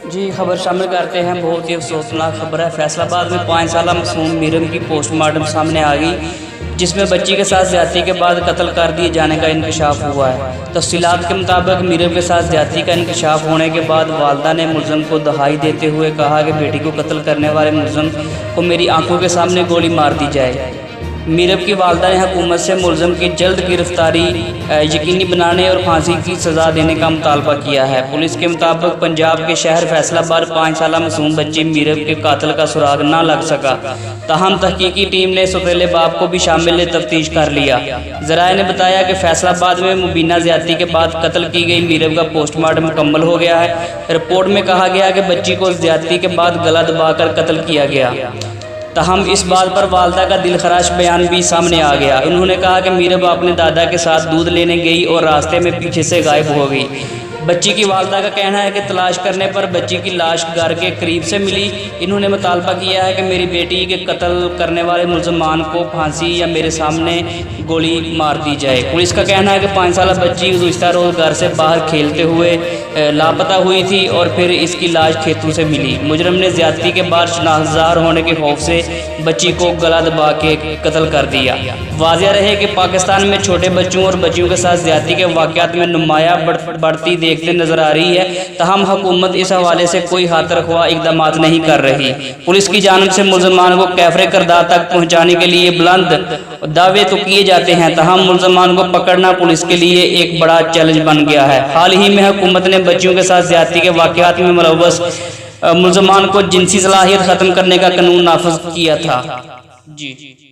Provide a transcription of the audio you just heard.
जी खबर शामिल करते हैं। बहुत ही अफसोसनाक खबर है। फैसलाबाद में 5 साल मासूम मीरम की पोस्टमार्टम सामने आ गई, जिसमें बच्ची के साथ ज्यादती के बाद कत्ल कर दिए जाने का इंकशाफ हुआ है। तफसीलात के मुताबिक मीरम के साथ ज्यादती का इंकशाफ होने के बाद वालदा ने मुलज़म को दहाई देते हुए कहा कि बेटी को कत्ल करने वाले मुलज़म को मेरी आंखों के सामने गोली मार दी जाए। मीरब की वालदा ने हुकूमत से मुलज़म की जल्द गिरफ्तारी यकीनी बनाने और फांसी की सज़ा देने का मुतालबा किया है। पुलिस के मुताबिक पंजाब के शहर फैसलाबाद 5 साल मासूम बच्ची मीरब के कातिल का सुराग न लग सका। ताहम तहकीकी टीम ने सौतेले बाप को भी शामिल तफ्तीश कर लिया। ज़राए ने बताया कि फैसलाबाद में मुबीना ज़्यादती के बाद कत्ल की गई मीरब का पोस्टमार्टम मुकम्मल हो गया है। रिपोर्ट में कहा गया कि बच्ची को ज़्यादती के बाद गला दबाकर कत्ल किया गया। तहम इस बात पर वालदा का दिलखराश बयान भी सामने आ गया। उन्होंने कहा कि मीरब अपने दादा के साथ दूध लेने गई और रास्ते में पीछे से गायब हो गई। बच्ची की वालदा का कहना है कि तलाश करने पर बच्ची की लाश घर के करीब से मिली। इन्होंने मुतालबा किया है कि मेरी बेटी के कत्ल करने वाले मुलज़मान को फांसी या मेरे सामने गोली मार दी जाए। पुलिस का कहना है कि 5 साल बच्ची गुज़िश्ता रोज़ घर से बाहर खेलते हुए लापता हुई थी और फिर इसकी लाश खेतों से मिली। मुजरम ने ज़्यादती के बाद शनाख्तजार होने के खौफ से बच्ची को गला दबा के कत्ल कर दिया। वाज़ेह रहे कि पाकिस्तान में छोटे बच्चों और बच्चियों के साथ ज़्यादती के वाक़यात में नुमाया बढ़ती देखते नजर आ रही है। तहम हुकूमत इस हवाले से कोई हाथ रखवा इकदाम नहीं कर रही। पुलिस की जानिब से मुलज़मान को कैफरे किरदार तक पहुँचाने के लिए बुलंद दावे तो किए जाते हैं, तहम मुलज़मान को पकड़ना पुलिस के लिए एक बड़ा चैलेंज बन गया है। हाल ही में हुकूमत ने बच्चियों के साथ ज़्यादती के वाक़यात में मुलव्वस मुलज़मान को जिनसी सलाहियत ख़त्म करने का कानून नाफिज किया था। जी।